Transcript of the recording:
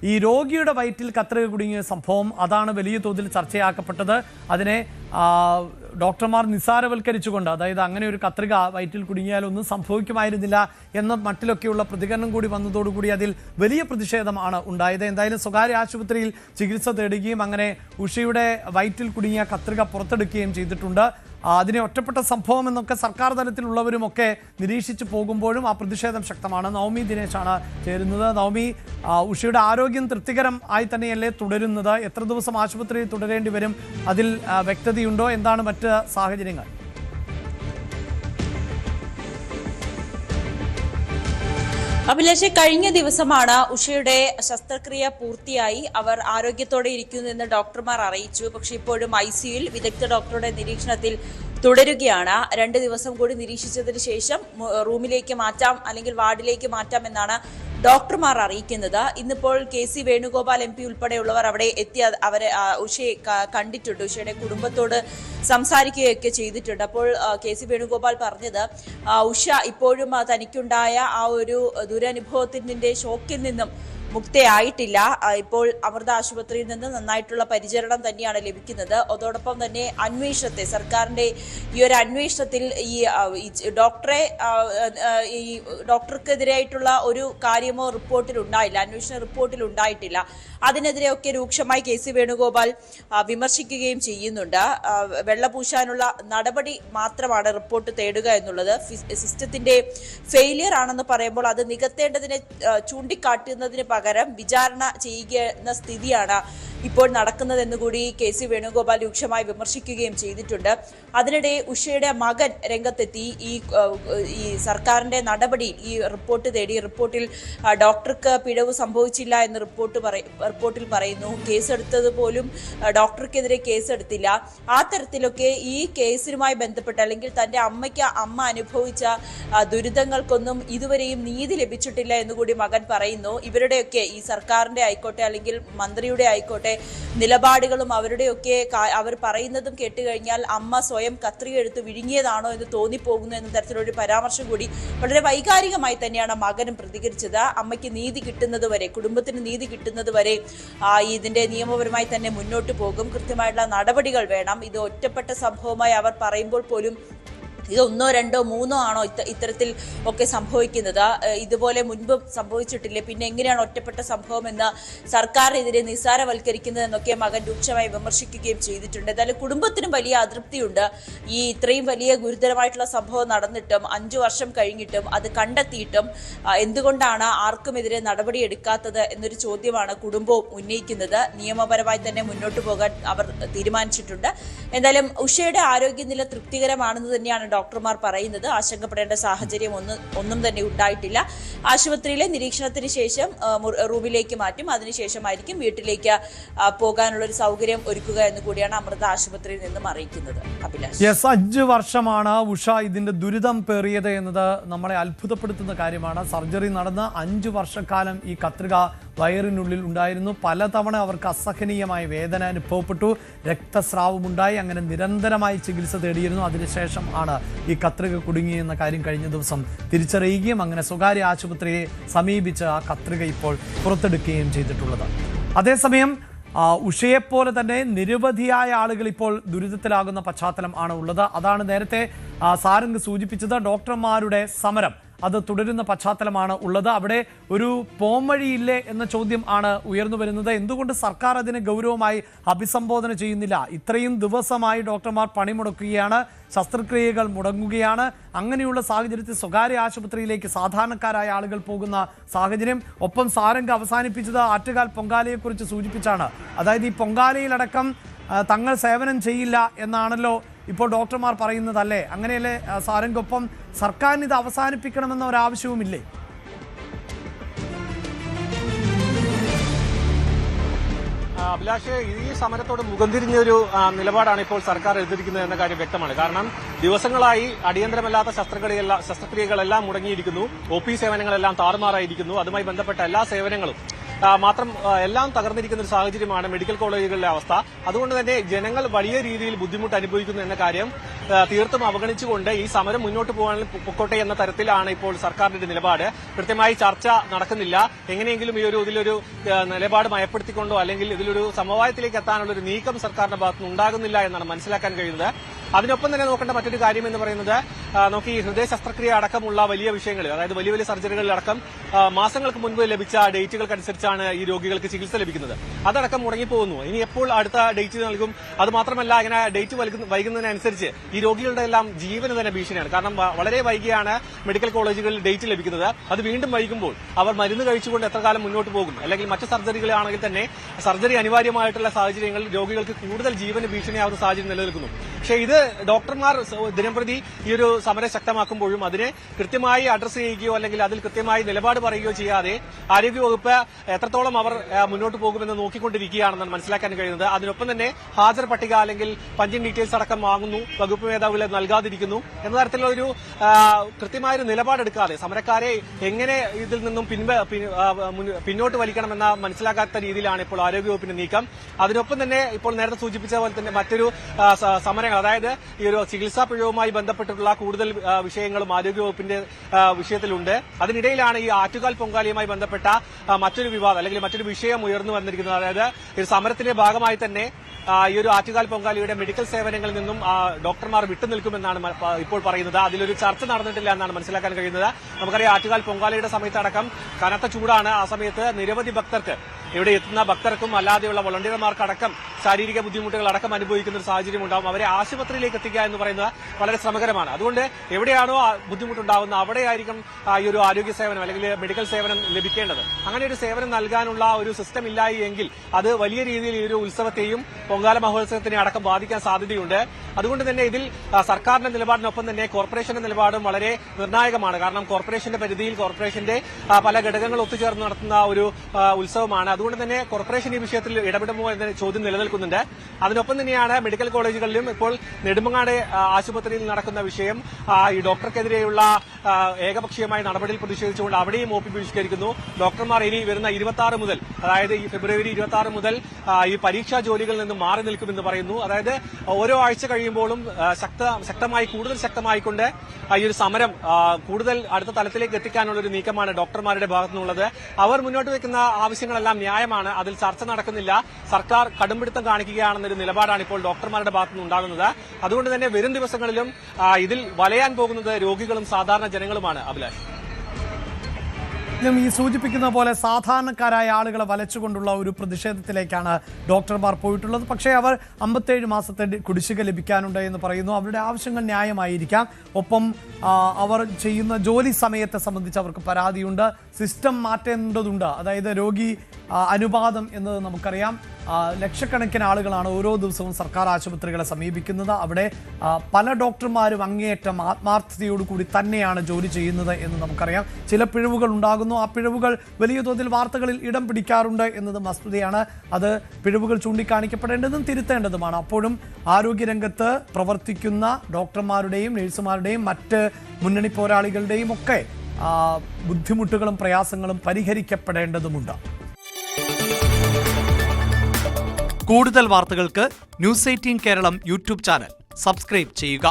ഈ രോഗിയുടെ വയറ്റിൽ കത്രിക കുടുങ്ങിയ സംഭവം അതാണ് വലിയ തോതിൽ ചർച്ചയാക്കപ്പെട്ടത്. അതിനെ ഡോക്ടർമാർ നിസ്സാരവൽക്കരിച്ചുകൊണ്ട്, അതായത് അങ്ങനെ ഒരു കത്രിക വയറ്റിൽ കുടുങ്ങിയാലൊന്നും സംഭവിക്കുമായിരുന്നില്ല എന്ന മട്ടിലൊക്കെയുള്ള പ്രതികരണം കൂടി വന്നതോടുകൂടി അതിൽ വലിയ പ്രതിഷേധമാണ് ഉണ്ടായത്. എന്തായാലും സ്വകാര്യ ആശുപത്രിയിൽ ചികിത്സ തേടുകയും അങ്ങനെ ഉഷയുടെ വയറ്റിൽ കുടുങ്ങിയ കത്രിക പുറത്തെടുക്കുകയും ചെയ്തിട്ടുണ്ട്. അതിനെ ഒറ്റപ്പെട്ട സംഭവം എന്നൊക്കെ സർക്കാർ തലത്തിലുള്ളവരുമൊക്കെ നിരീക്ഷിച്ചു പോകുമ്പോഴും ആ പ്രതിഷേധം ശക്തമാണ്. നവമി ദിനേശാണ് ചേരുന്നത്. നവമി, ഉഷയുടെ ആരോഗ്യം തൃപ്തികരം ആയി തന്നെയല്ലേ തുടരുന്നത്? എത്ര ദിവസം ആശുപത്രിയിൽ തുടരേണ്ടി വരും? അതിൽ വ്യക്തതയുണ്ടോ? എന്താണ് മറ്റ് സാഹചര്യങ്ങൾ? അഭിലാഷെ, കഴിഞ്ഞ ദിവസമാണ് ഉഷയുടെ ശസ്ത്രക്രിയ പൂർത്തിയായി അവർ ആരോഗ്യത്തോടെ ഇരിക്കുന്നുവെന്ന് ഡോക്ടർമാർ അറിയിച്ചു. പക്ഷെ ഇപ്പോഴും ICUയിൽ വിദഗ്ധ ഡോക്ടറുടെ നിരീക്ഷണത്തിൽ തുടരുകയാണ്. 2 ദിവസം കൂടി നിരീക്ഷിച്ചതിന് ശേഷം റൂമിലേക്ക് മാറ്റാം അല്ലെങ്കിൽ വാർഡിലേക്ക് മാറ്റാം എന്നാണ് ഡോക്ടർമാർ അറിയിക്കുന്നത്. ഇന്നിപ്പോൾ KC വേണുഗോപാൽ MP ഉൾപ്പെടെയുള്ളവർ അവിടെ എത്തി അവരെ ഉഷയെ കണ്ടിട്ടുണ്ട്. ഉഷയുടെ കുടുംബത്തോട് സംസാരിക്കുകയൊക്കെ ചെയ്തിട്ടുണ്ട്. അപ്പോൾ KC വേണുഗോപാൽ പറഞ്ഞത് ഉഷ ഇപ്പോഴും തനിക്കുണ്ടായ ആ ഒരു ദുരനുഭവത്തിന്റെ ഷോക്കിൽ നിന്നും മുക്തയായിട്ടില്ല. ഇപ്പോൾ അമൃത ആശുപത്രിയിൽ നിന്ന് നന്നായിട്ടുള്ള പരിചരണം തന്നെയാണ് ലഭിക്കുന്നത്. അതോടൊപ്പം തന്നെ അന്വേഷണത്തെ, സർക്കാരിന്റെ ഈ ഒരു അന്വേഷണത്തിൽ ഈ ഡോക്ടർക്കെതിരായിട്ടുള്ള ഒരു കാര്യമോ റിപ്പോർട്ടിൽ ഉണ്ടായില്ല, അന്വേഷണ റിപ്പോർട്ടിൽ ഉണ്ടായിട്ടില്ല. അതിനെതിരെയൊക്കെ രൂക്ഷമായി KC വേണുഗോപാൽ വിമർശിക്കുകയും ചെയ്യുന്നുണ്ട്. വെള്ളപൂശാനുള്ള നടപടി മാത്രമാണ് റിപ്പോർട്ട് തേടുക എന്നുള്ളത്. സിസ്റ്റത്തിന്റെ ഫെയിലിയർ ആണെന്ന് പറയുമ്പോൾ അത് നികത്തേണ്ടതിനെ ചൂണ്ടിക്കാട്ടുന്നതിന് പകരം വിചാരണ ചെയ്യുന്ന സ്ഥിതിയാണ് ഇപ്പോൾ നടക്കുന്നതെന്ന് കൂടി KC വേണുഗോപാൽ രൂക്ഷമായി വിമർശിക്കുകയും ചെയ്തിട്ടുണ്ട്. അതിനിടെ ഉഷയുടെ മകൻ രംഗത്തെത്തി ഈ സർക്കാരിന്റെ നടപടി, ഈ റിപ്പോർട്ട് തേടി. റിപ്പോർട്ടിൽ ഡോക്ടർക്ക് പിഴവ് സംഭവിച്ചില്ല എന്ന് റിപ്പോർട്ടിൽ പറയുന്നു. കേസെടുത്തത് പോലും ഡോക്ടർക്കെതിരെ കേസെടുത്തില്ല. ആ തരത്തിലൊക്കെ ഈ കേസിനുമായി ബന്ധപ്പെട്ട് അല്ലെങ്കിൽ തന്റെ അമ്മ അനുഭവിച്ച ദുരിതങ്ങൾക്കൊന്നും ഇതുവരെയും നീതി ലഭിച്ചിട്ടില്ല എന്നുകൂടി മകൻ പറയുന്നു. ഇവരുടെയൊക്കെ, ഈ സർക്കാരിന്റെ ആയിക്കോട്ടെ അല്ലെങ്കിൽ മന്ത്രിയുടെ ആയിക്കോട്ടെ, നിലപാടുകളും അവരുടെയൊക്കെ അവർ പറയുന്നതും കേട്ടുകഴിഞ്ഞാൽ അമ്മ സ്വയം കത്രിക എടുത്ത് വിഴുങ്ങിയതാണോ എന്ന് തോന്നിപ്പോകുന്നു എന്ന തരത്തിലൊരു പരാമർശം കൂടി വളരെ വൈകാരികമായി തന്നെയാണ് മകനും പ്രതികരിച്ചത്. അമ്മയ്ക്ക് നീതി കിട്ടുന്നത് വരെ, കുടുംബത്തിന് നീതി കിട്ടുന്നത് വരെ ഇതിന്റെ നിയമപരമായി തന്നെ മുന്നോട്ട് പോകും. കൃത്യമായിട്ടുള്ള നടപടികൾ വേണം. ഇത് ഒറ്റപ്പെട്ട സംഭവമായി അവർ പറയുമ്പോൾ പോലും ഇത് 1, 2, 3 ആണോ ഇത്തരത്തിൽ ഒക്കെ സംഭവിക്കുന്നത്? ഇതുപോലെ മുൻപ് സംഭവിച്ചിട്ടില്ലേ? പിന്നെ എങ്ങനെയാണ് ഒറ്റപ്പെട്ട സംഭവം എന്ന് സർക്കാരിനെതിരെ നിസ്സാരവൽക്കരിക്കുന്നത് എന്നൊക്കെ മകൻ രൂക്ഷമായി വിമർശിക്കുകയും ചെയ്തിട്ടുണ്ട്. എന്തായാലും കുടുംബത്തിനും വലിയ അതൃപ്തിയുണ്ട്. ഈ ഇത്രയും വലിയ ഗുരുതരമായിട്ടുള്ള സംഭവം നടന്നിട്ടും 5 വർഷം കഴിഞ്ഞിട്ടും അത് കണ്ടെത്തിയിട്ടും എന്തുകൊണ്ടാണ് ആർക്കുമെതിരെ നടപടിയെടുക്കാത്തത് എന്നൊരു ചോദ്യമാണ് കുടുംബവും ഉന്നയിക്കുന്നത്. നിയമപരമായി തന്നെ മുന്നോട്ട് പോകാൻ അവർ തീരുമാനിച്ചിട്ടുണ്ട്. എന്തായാലും ഉഷയുടെ ആരോഗ്യനില തൃപ്തികരമാണെന്ന് തന്നെയാണ് ഡോക്ടർമാർ പറയുന്നത്. ആശങ്കപ്പെടേണ്ട സാഹചര്യം ഒന്നും തന്നെ ഉണ്ടായിട്ടില്ല. ആശുപത്രിയിലെ നിരീക്ഷണത്തിന് ശേഷം റൂമിലേക്ക് മാറ്റും. അതിനുശേഷമായിരിക്കും വീട്ടിലേക്ക് പോകാനുള്ള ഒരു സൗകര്യം ഒരുക്കുക എന്ന് കൂടിയാണ് അമൃത ആശുപത്രിയിൽ നിന്നും അറിയിക്കുന്നത്. അഭിലാഷ്, 5 വർഷമാണ് ഉഷ ഇതിന്റെ ദുരിതം പേറിയത് എന്നത് നമ്മളെ അത്ഭുതപ്പെടുത്തുന്ന കാര്യമാണ്. സർജറി നടന്ന് 5 വർഷക്കാലം ഈ കത്രിക വയറിനുള്ളിൽ ഉണ്ടായിരുന്നു. പലതവണ അവർക്ക് അസഹനീയമായ വേദന അനുഭവപ്പെട്ടു, രക്തസ്രാവമുണ്ടായി. അങ്ങനെ നിരന്തരമായി ചികിത്സ തേടിയിരുന്നു. അതിനുശേഷം ആണ് ഈ കത്രിക കുടുങ്ങിയെന്ന കാര്യം കഴിഞ്ഞ ദിവസം തിരിച്ചറിയുകയും അങ്ങനെ സ്വകാര്യ ആശുപത്രിയെ സമീപിച്ച് ആ കത്രിക ഇപ്പോൾ പുറത്തെടുക്കുകയും ചെയ്തിട്ടുള്ളത്. അതേസമയം ഉഷയെപ്പോലെ തന്നെ നിരവധിയായ ആളുകൾ ഇപ്പോൾ ദുരിതത്തിലാകുന്ന പശ്ചാത്തലം ആണ് ഉള്ളത്. അതാണ് നേരത്തെ സാരംഗ് സൂചിപ്പിച്ചത്. ഡോക്ടർമാരുടെ സമരം അത് തുടരുന്ന പശ്ചാത്തലമാണ് ഉള്ളത്. അവിടെ ഒരു പോംവഴിയില്ലേ എന്ന ചോദ്യം ആണ് ഉയർന്നു വരുന്നത്. എന്തുകൊണ്ട് സർക്കാർ അതിനെ ഗൗരവമായി അഭിസംബോധന ചെയ്യുന്നില്ല? ഇത്രയും ദിവസമായി ഡോക്ടർമാർ പണിമുടക്കുകയാണ്, ശസ്ത്രക്രിയകൾ മുടങ്ങുകയാണ്. അങ്ങനെയുള്ള സാഹചര്യത്തിൽ സ്വകാര്യ ആശുപത്രിയിലേക്ക് സാധാരണക്കാരായ ആളുകൾ പോകുന്ന സാഹചര്യം. ഒപ്പം സാരംഗ് അവസാനിപ്പിച്ചത് ആറ്റുകാൽ പൊങ്കാലയെക്കുറിച്ച് സൂചിപ്പിച്ചാണ്. അതായത് ഈ പൊങ്കാലയിലടക്കം തങ്ങൾ സേവനം ചെയ്യില്ല എന്നാണല്ലോ ഇപ്പോൾ ഡോക്ടർമാർ പറയുന്നതല്ലേ? അങ്ങനെയല്ലേ സാരംഗൊപ്പം സർക്കാരിന് ഇത് അവസാനിപ്പിക്കണമെന്ന ഒരാവശ്യവുമില്ലേ? അഭിലാഷ്, ഈ സമരത്തോട് മുഖം തിരിഞ്ഞൊരു നിലപാടാണ് ഇപ്പോൾ സർക്കാർ എടുത്തിരിക്കുന്നത് എന്ന കാര്യം വ്യക്തമാണ്. കാരണം ദിവസങ്ങളായി അടിയന്തരമല്ലാത്ത ശസ്ത്രക്രിയകളെല്ലാം മുടങ്ങിയിരിക്കുന്നു. OP സേവനങ്ങളെല്ലാം താറുമാറായിരിക്കുന്നു. അതുമായി ബന്ധപ്പെട്ട എല്ലാ സേവനങ്ങളും എല്ലാം തകർന്നിരിക്കുന്ന ഒരു സാഹചര്യമാണ് മെഡിക്കൽ കോളേജുകളിലെ അവസ്ഥ. അതുകൊണ്ട് തന്നെ ജനങ്ങൾ വലിയ രീതിയിൽ ബുദ്ധിമുട്ട് അനുഭവിക്കുന്നു എന്ന കാര്യം തീർത്തും അവഗണിച്ചുകൊണ്ട് ഈ സമരം മുന്നോട്ട് പൊക്കോട്ടെ എന്ന തരത്തിലാണ് ഇപ്പോൾ സർക്കാരിന്റെ നിലപാട്. കൃത്യമായി ചർച്ച നടക്കുന്നില്ല. എങ്ങനെയെങ്കിലും ഇതിലൊരു നിലപാട് മയപ്പെടുത്തിക്കൊണ്ടോ അല്ലെങ്കിൽ ഇതിലൊരു സമവായത്തിലേക്ക് എത്താനുള്ള ഒരു നീക്കം സർക്കാരിന്റെ ഭാഗത്തുനിന്ന് ഉണ്ടാകുന്നില്ല എന്നാണ് മനസ്സിലാക്കാൻ കഴിയുന്നത്. അതിനൊപ്പം തന്നെ നോക്കേണ്ട മറ്റൊരു കാര്യം എന്ന് പറയുന്നത് നമുക്ക് ഈ ഹൃദയ ശസ്ത്രക്രിയ അടക്കമുള്ള വലിയ വിഷയങ്ങൾ, അതായത് വലിയ വലിയ സർജറികളിലടക്കം മാസങ്ങൾക്ക് മുൻപ് ലഭിച്ച ഡേറ്റുകൾക്കനുസരിച്ചാണ് ഈ രോഗികൾക്ക് ചികിത്സ ലഭിക്കുന്നത്. അതടക്കം മുടങ്ങിപ്പോകുന്നു. ഇനി എപ്പോൾ അടുത്ത ഡേറ്റ് നൽകും? അത് മാത്രമല്ല, ഇങ്ങനെ ഡേറ്റ് വൈകുന്നതിനനുസരിച്ച് ഈ രോഗികളുടെ എല്ലാം ജീവന് തന്നെ ഭീഷണിയാണ്. കാരണം വളരെ വൈകിയാണ് മെഡിക്കൽ കോളേജുകളിൽ ഡേറ്റ് ലഭിക്കുന്നത്. അത് വീണ്ടും വൈകുമ്പോൾ അവർ മരുന്ന് കഴിച്ചുകൊണ്ട് എത്ര കാലം മുന്നോട്ട് പോകും? അല്ലെങ്കിൽ മറ്റു സർജറികളാണെങ്കിൽ തന്നെ സർജറി അനിവാര്യമായിട്ടുള്ള സാഹചര്യങ്ങളിൽ രോഗികൾക്ക് കൂടുതൽ ജീവന് ഭീഷണിയാവുന്ന സാഹചര്യം നിലനിൽക്കുന്നു. പക്ഷേ ഇത് ഡോക്ടർമാർ ദിനംപ്രതി ഈ ഒരു സമരം ശക്തമാക്കുമ്പോഴും അതിനെ കൃത്യമായി അഡ്രസ് ചെയ്യുകയോ അല്ലെങ്കിൽ അതിൽ കൃത്യമായി നിലപാട് പറയുകയോ ചെയ്യാതെ ആരോഗ്യവകുപ്പ് എത്രത്തോളം അവർ മുന്നോട്ട് പോകുമെന്ന് നോക്കിക്കൊണ്ടിരിക്കുകയാണെന്നാണ് മനസ്സിലാക്കാൻ കഴിയുന്നത്. അതിനൊപ്പം തന്നെ ഹാജർ പട്ടിക അല്ലെങ്കിൽ പഞ്ചിങ് ഡീറ്റെയിൽസ് അടക്കം വാങ്ങുന്നു, വകുപ്പ് മേധാവികൾ നൽകാതിരിക്കുന്നു എന്ന തരത്തിലുള്ള ഒരു കൃത്യമായൊരു നിലപാടെടുക്കാതെ സമരക്കാരെ എങ്ങനെ ഇതിൽ നിന്നും പിന്നോട്ട് വലിക്കണമെന്ന മനസ്സിലാക്കാത്ത രീതിയിലാണ് ഇപ്പോൾ ആരോഗ്യവകുപ്പിന്റെ നീക്കം. അതിനൊപ്പം തന്നെ ഇപ്പോൾ നേരത്തെ സൂചിപ്പിച്ച പോലെ തന്നെ മറ്റൊരു സമരങ്ങൾ, അതായത് ഈ ഒരു ചികിത്സാ പിഴവുമായി ബന്ധപ്പെട്ടിട്ടുള്ള കൂടുതൽ വിഷയങ്ങളും ആരോഗ്യവകുപ്പിന്റെ വിഷയത്തിലുണ്ട്. അതിനിടയിലാണ് ഈ ആറ്റുകാൽ പൊങ്കാലയുമായി ബന്ധപ്പെട്ട മറ്റൊരു വിവാദം അല്ലെങ്കിൽ മറ്റൊരു വിഷയം ഉയർന്നു വന്നിരിക്കുന്നത്. അതായത് ഈ സമരത്തിന്റെ ഭാഗമായി തന്നെ ഈ ഒരു ആറ്റുകാൽ പൊങ്കാലയുടെ മെഡിക്കൽ സേവനങ്ങളിൽ നിന്നും ഡോക്ടർമാർ വിട്ടുനിൽക്കുമെന്നാണ് ഇപ്പോൾ പറയുന്നത്. അതിലൊരു ചർച്ച നടന്നിട്ടില്ല എന്നാണ് മനസ്സിലാക്കാൻ കഴിയുന്നത്. നമുക്കറിയാം, ആറ്റുകാൽ പൊങ്കാലയുടെ സമയത്തടക്കം കനത്ത ചൂടാണ്. ആ സമയത്ത് നിരവധി ഭക്തർക്ക്, ഇവിടെ എത്തുന്ന ഭക്തർക്കും അല്ലാതെയുള്ള വോളണ്ടിയർമാർക്കടക്കം ശാരീരിക ബുദ്ധിമുട്ടുകൾ അടക്കം അനുഭവിക്കുന്ന ഒരു സാഹചര്യം ഉണ്ടാവും. അവരെ ആശുപത്രിയിലേക്ക് എത്തിക്കുക എന്ന് പറയുന്നത് വളരെ ശ്രമകരമാണ്. അതുകൊണ്ട് എവിടെയാണോ ബുദ്ധിമുട്ടുണ്ടാവുന്നത് അവിടെയായിരിക്കും ഈ ഒരു ആരോഗ്യ സേവനം അല്ലെങ്കിൽ മെഡിക്കൽ സേവനം ലഭിക്കേണ്ടത്. അങ്ങനെ ഒരു സേവനം നൽകാനുള്ള ഒരു സിസ്റ്റം ഇല്ല എങ്കിൽ അത് വലിയ രീതിയിൽ ഈ ഒരു ഉത്സവത്തെയും പൊങ്കാല മഹോത്സവത്തിനെ അടക്കം ബാധിക്കാൻ സാധ്യതയുണ്ട്. അതുകൊണ്ട് തന്നെ ഇതിൽ സർക്കാരിന്റെ നിലപാടിനൊപ്പം തന്നെ കോർപ്പറേഷന്റെ നിലപാടും വളരെ നിർണായകമാണ്. കാരണം കോർപ്പറേഷന്റെ പരിധിയിൽ കോർപ്പറേഷന്റെ പല ഘടകങ്ങൾ ഒത്തുചേർന്ന് നടത്തുന്ന ഒരു ഉത്സവമാണ്. അതുകൊണ്ട് തന്നെ കോർപ്പറേഷൻ ഈ വിഷയത്തിൽ ഇടപെടുമോ എന്ന ചോദ്യം നിലനിൽക്കുന്നുണ്ട്. അതിനൊപ്പം തന്നെയാണ് മെഡിക്കൽ കോളേജുകളിലും ഇപ്പോൾ നെടുമങ്ങാട് ആശുപത്രിയിൽ നടക്കുന്ന വിഷയം. ഈ ഡോക്ടർക്കെതിരെയുള്ള ഏകപക്ഷീയമായ നടപടിയിൽ പ്രതിഷേധിച്ചുകൊണ്ട് അവിടെയും ഒ പി ബഹിഷ്കരിക്കുന്നു. ഡോക്ടർമാർ ഇനി വരുന്ന 26 മുതൽ, അതായത് ഈ ഫെബ്രുവരി 26 മുതൽ ഈ പരീക്ഷാ ജോലികളിൽ നിന്നും മാറി നിൽക്കുമെന്ന് പറയുന്നു. അതായത് ഓരോ ആഴ്ച കഴിയുമ്പോഴും കൂടുതൽ ശക്തമായിക്കൊണ്ട് ഈ ഒരു സമരം കൂടുതൽ അടുത്ത തലത്തിലേക്ക് എത്തിക്കാനുള്ള ഒരു നീക്കമാണ് ഡോക്ടർമാരുടെ ഭാഗത്തുനിന്നുള്ളത്. അവർ മുന്നോട്ട് വയ്ക്കുന്ന ആവശ്യങ്ങളെല്ലാം ന്യായമാണ്. അതിൽ ചർച്ച നടക്കുന്നില്ല. സർക്കാർ കടുംപിടുത്തം കാണിക്കുകയാണെന്നൊരു നിലപാടാണ് ഇപ്പോൾ ഡോക്ടർമാരുടെ ഭാഗത്തുനിന്ന് ഉണ്ടാകുന്നത്. അതുകൊണ്ട് തന്നെ വരും ദിവസങ്ങളിലും ഇതിൽ വലയാൻ പോകുന്നത് രോഗികളും സാധാരണ ജനങ്ങളുമാണ്. അഭിലാഷ്, ഈ സൂചിപ്പിക്കുന്ന പോലെ സാധാരണക്കാരായ ആളുകളെ വലച്ചുകൊണ്ടുള്ള ഒരു പ്രതിഷേധത്തിലേക്കാണ് ഡോക്ടർമാർ പോയിട്ടുള്ളത്. പക്ഷേ അവർ 57 മാസത്തെ കുടിശ്ശിക ലഭിക്കാനുണ്ട് എന്ന് പറയുന്നു. അവരുടെ ആവശ്യങ്ങൾ ന്യായമായിരിക്കാം. ഒപ്പം അവർ ചെയ്യുന്ന ജോലി സമയത്തെ സംബന്ധിച്ച് അവർക്ക് പരാതിയുണ്ട്. സിസ്റ്റം മാറ്റേണ്ടതുണ്ട്. അതായത് രോഗി അനുപാതം എന്നത് നമുക്കറിയാം. ലക്ഷക്കണക്കിന് ആളുകളാണ് ഓരോ ദിവസവും സർക്കാർ ആശുപത്രികളെ സമീപിക്കുന്നത്. അവിടെ പല ഡോക്ടർമാരും അങ്ങേയറ്റം ആത്മാർത്ഥതയോടുകൂടി തന്നെയാണ് ജോലി ചെയ്യുന്നത് എന്ന് നമുക്കറിയാം. ചില പിഴവുകൾ ഉണ്ടാകുന്നു. ആ പിഴവുകൾ വലിയ തോതിൽ വാർത്തകളിൽ ഇടം പിടിക്കാറുണ്ട് എന്നത് വസ്തുതയാണ്. അത് പിഴവുകൾ ചൂണ്ടിക്കാണിക്കപ്പെടേണ്ടതും തിരുത്തേണ്ടതുമാണ്. അപ്പോഴും ആരോഗ്യരംഗത്ത് പ്രവർത്തിക്കുന്ന ഡോക്ടർമാരുടെയും നഴ്സുമാരുടെയും മറ്റ് മുന്നണി പോരാളികളുടെയും ഒക്കെ ബുദ്ധിമുട്ടുകളും പ്രയാസങ്ങളും പരിഹരിക്കപ്പെടേണ്ടതുമുണ്ട്. കൂടുതൽ വാർത്തകൾക്ക് news 18 Keralam YouTube channel subscribe ചെയ്യുക.